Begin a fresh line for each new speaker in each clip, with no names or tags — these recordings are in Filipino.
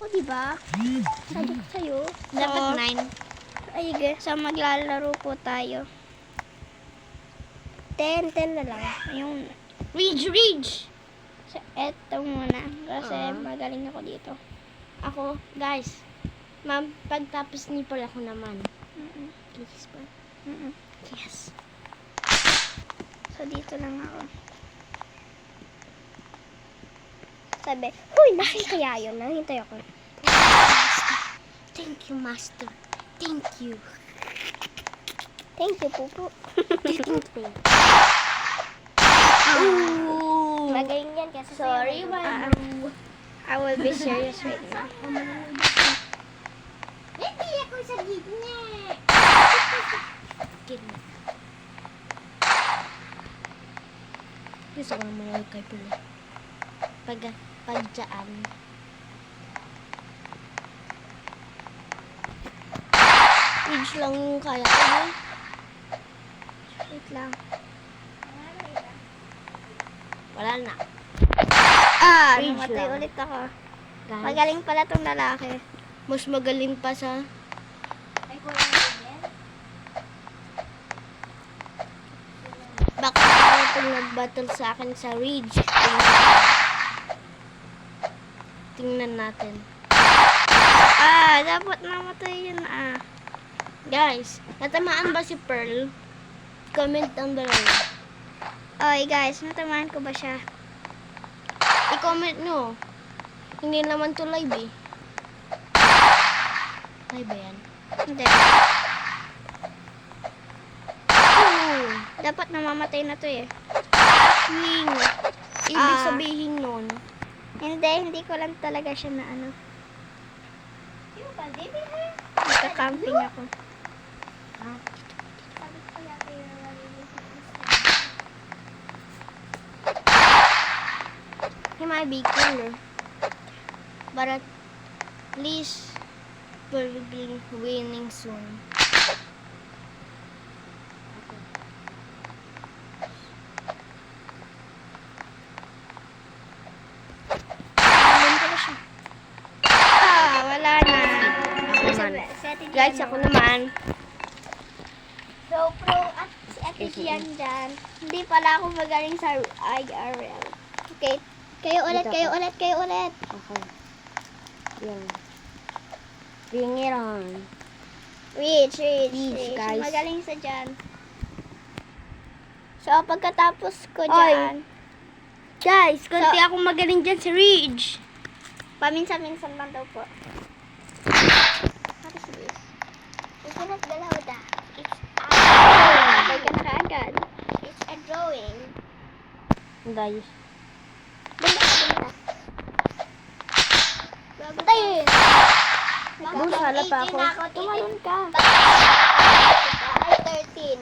diba? Sabi ko sa'yo.
Dapat
So,
9.
ay, so maglalaro po tayo. 10 na lang. Ayun.
Ridge!
So, eto muna. Kasi
Ah.
magaling ako dito.
Ako, guys. Ma'am, pagtapos ni Paul ako naman.
Mm-mm.
Please, Paul.
Mm-mm.
Yes.
So, dito lang ako. Sabi, huy, nasa kaya yun? Nahintay ako.
Thank you, Master. Thank you.
Thank you, Pupu.
Ooh.
Magaling yan kasi
Sorry,
sa'yo.
Manu.
I will be serious right now.
Hindi ako sa gitna. Gitna. Gusto ko naman yung kay Paul. Pagdaan. Ridge lang yung kaya ko. eh.
Wait lang.
Wala na. Ridge
Namatay
lang.
ulit ako.
Guys,
Magaling pala tong lalaki.
mas magaling pa sa... Baka itong nag-battle sa akin sa Ridge. Tingnan natin.
Dapat namatay yun
Guys, natamaan ba si Pearl? Comment down below.
Oy guys, natamaan ko ba siya?
I-comment nyo. Hindi naman to live eh. Live ba yan?
Hindi.
Oh,
Dapat namamatay na to eh.
wing. Ibig
Ah.
sabihin nun.
Hindi ko lang talaga siya na ano. Nagka-camping ako.
He might be cooler. But at least we'll be winning soon.
Nandun ko na siya. Wala na.
Guys, ako naman.
So, pro at si Ate Sian dyan. Hindi pala ako magaling sa IRL. Okay. Kayo ulit.
Okay. Yan. Bring it on.
Reach,
guys.
Magaling sa dyan. So, pagkatapos ko
Oy.
dyan,
Guys, konti ako magaling dyan sa Ridge.
paminsan-minsan lang daw po. What is this? You cannot galaw that. It's Patay ka na kaagad. It's a drawing.
Guys.
Patayin!
Busala pa ako.
Tumalon ka. Ay, 13.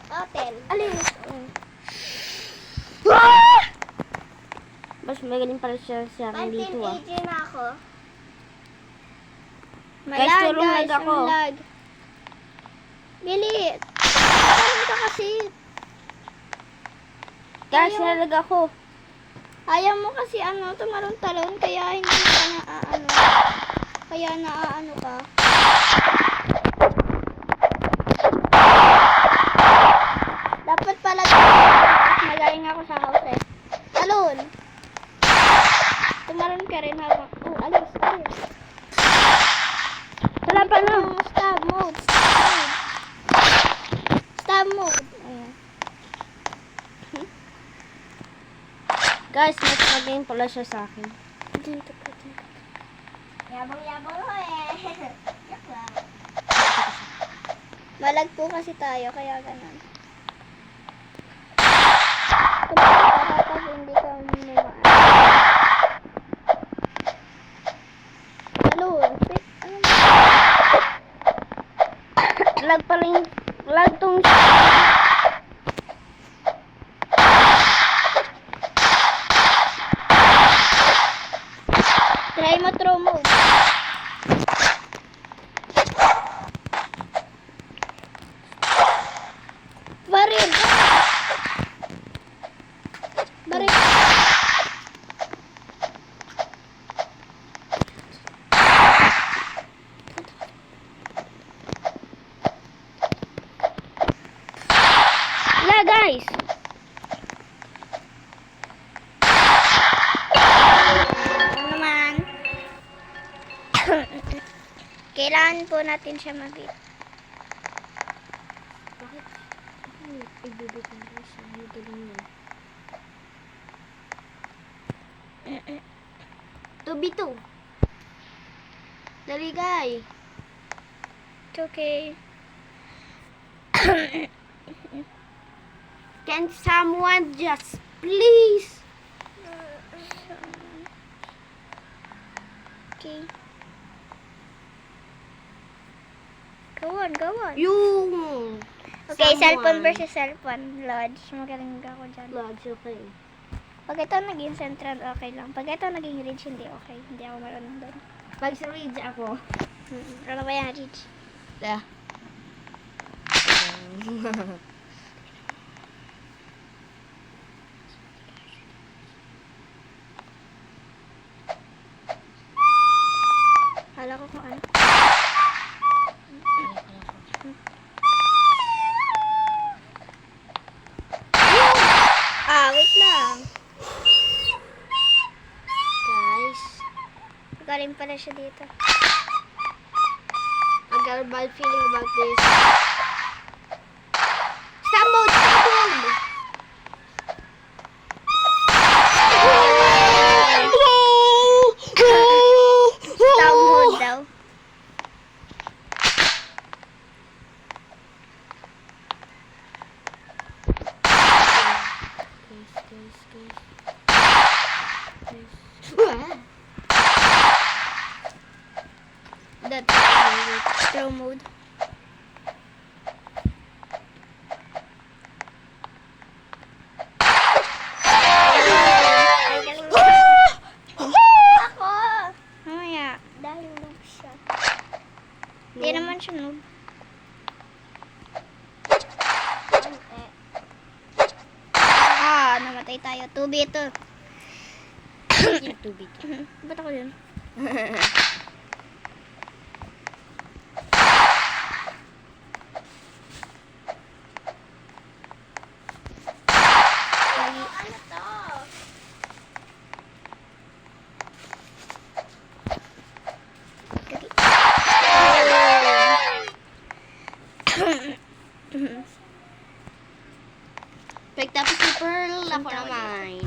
Oh, 10.
Alis. Mas magaling pala siya sa akin dito
19 na ako.
Guys, tulong lag ako.
Lag. Bili. Tumalon ka kasi.
Guys, nalag ako.
Ayaw mo kasi tumalon-talon, kaya hindi ka na Kaya naaano ka. Dapat pala magaling ako sa house eh. Talon! Tumalon ka rin habang... alis.
Wala pa na.
Stab mode. Stab mode. Ayan.
Guys, mas magaling pala siya sa akin.
Dito. Yabang-yabang ho eh. Joke lang. Malag po kasi tayo, kaya ganun. Kapag hindi ka mamaan. Talon. Ano ba?
Lag pala yung... Lag tong...
Try mo throw mode. Baril. Baril. Kailangan po natin siya mabit.
Bakit? Ibibig mo ko siya. Magaling yan. 2v2. Dali, guys.
It's okay.
Can someone just please?
Okay. Go on, go on.
Yung
Okay,
someone.
cellphone versus cellphone. Lodge, magaling ako dyan.
Lodge, okay.
Pag ito naging central, okay lang. Pag ito naging ridge, hindi okay. Hindi ako marunong doon.
Pag sa Ridge ako.
Ano ba yan, ridge?
Da.
Hala ko kung ano. Wait lang.
Guys,
Galing pala siya dito.
I got a bad feeling about this. Stop mode! Stop mode!
Stop mode daw.
That
Slow mode. Ako! Mamaya. Dahil noob siya. Hindi naman siya noob. Namatay tayo. 2v2.
yung tubig.
Ba't ako yun? Ano to?
Pagtapos ni Pearl, ako naman.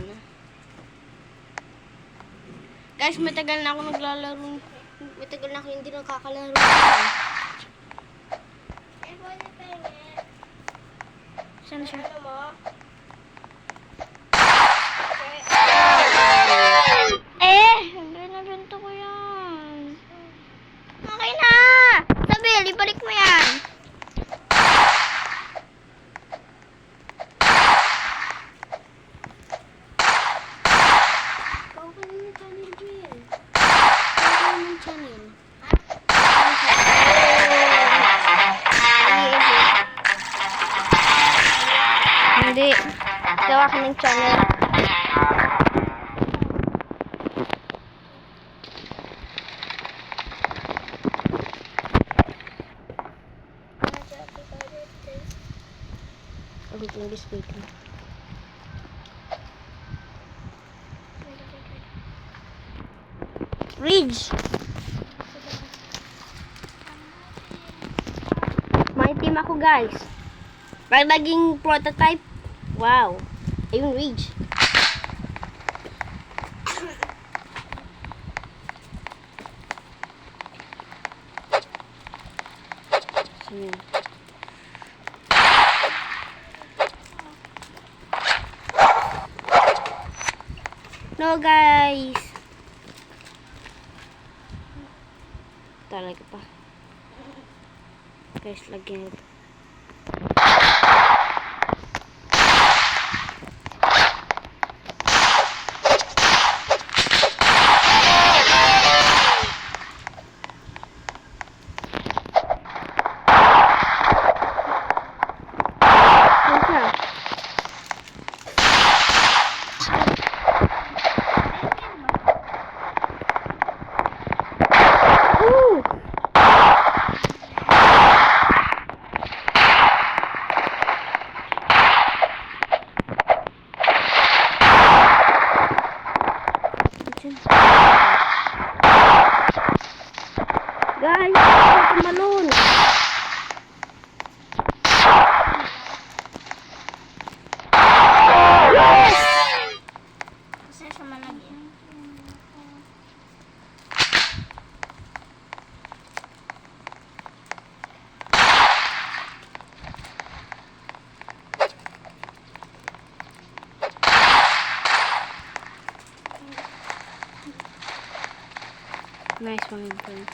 Guys, matagal na ako naglalaro. Matagal na ako hindi nakakalaro.
Saan siya? Hindi na ganito ko yan. Okay na! Sabil, ibalik mo yan.
Paukan yung channel, Jill. Paukan yung channel. Hindi. Gawa ka ng channel. Wait lang, just wait lang. Ridge! May team ako, guys. Pag naging prototype, wow. Ayun, Ridge. So, yun. No, guys. Talaga pa. Guys, lagyan ito. Guys, Nice one, friend.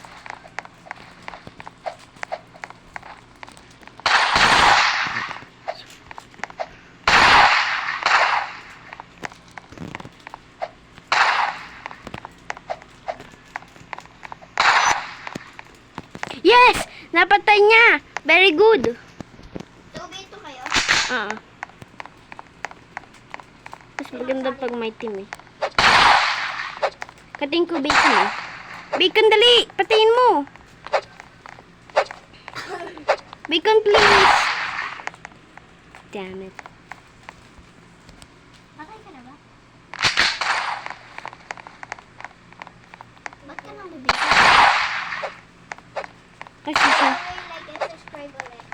Yes! Napatay niya! Very good!
2v2 kayo?
Ah. Mas maganda pag may team eh. Kating ko bacon eh. Bacon, dali! Patayin mo! Bacon, please! Damn it.
Patay ka na ba? Ba't ka nang bibigyan?
Kasi siya.
Like and subscribe ulit.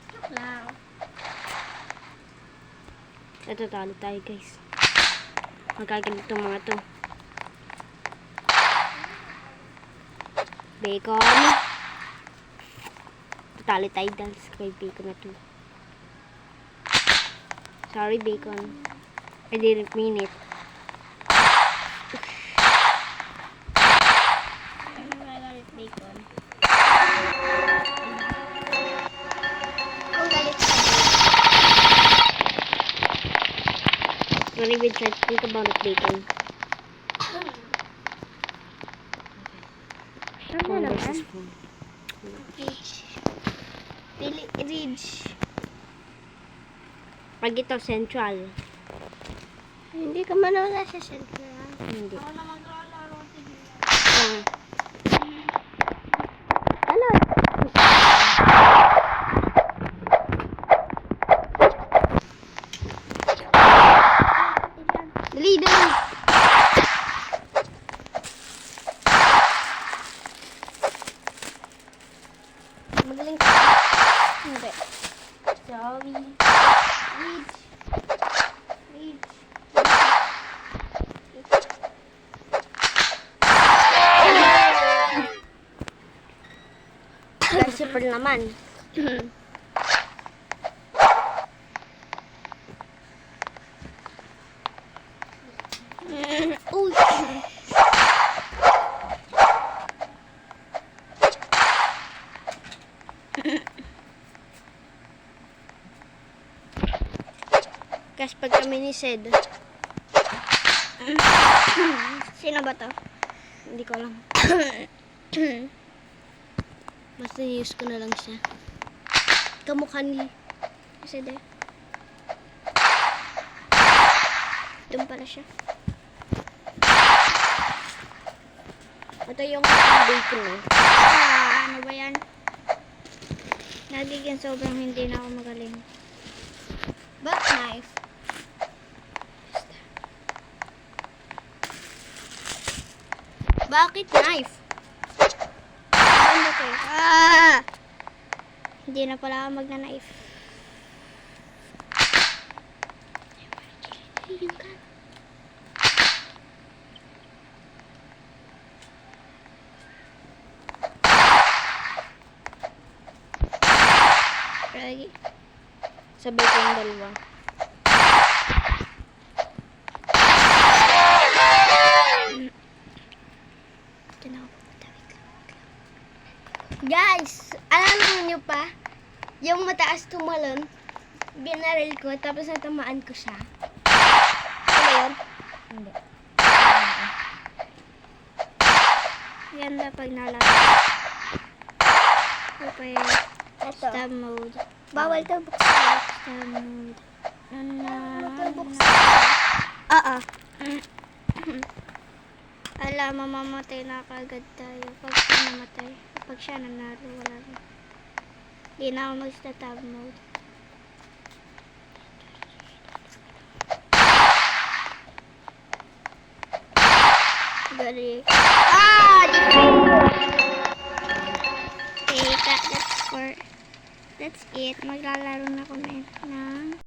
Joke lang.
Ito talo tayo guys. Magkagalit itong mga to. Bacon. Talo tayo dahil sa kay bacon na to. Sorry bacon. I didn't mean it.
Bacon. Kung galit ka.
Sorry with try to think about it bacon. Phone versus phone.
Ridge. Ridge.
Pag ito central.
Hindi ka man wala sa central.
Hindi.
Ako na maglalaro.
Ah.
Ano?
Dali, dali.
Magaling ka. Hindi. Sorry. Ridge. Ridge.
Super naman.
Uy.
Kasi pag kami ni Sed,
Sino ba to?
hindi ko alam. Basta use ko na lang siya. Kamukha ni
Kasi de. Doon pala siya.
Ito yung bacon eh.
Ano ba yan? Nagiging sobrang hindi na ako magaling. But knife.
Bakit knife?
Ano to? Hindi na pala ako magna-knife. Ready?
Sabay ko yung dalawa.
Guys, alam niyo pa, yung mataas tumalon, binaril ko, tapos natamaan ko siya. Ano ba yun?
Hindi.
Ganda pag nalaro. Okay. Stab mode. Bawal to buksan. Stab mode. Oo. Ala, mamamatay na kagad tayo. Pag siya namatay. Pag siya nanalo, wala na. Hindi na ako mag-stab mode. Gali. Okay, that's it. Maglalaro na ako na ng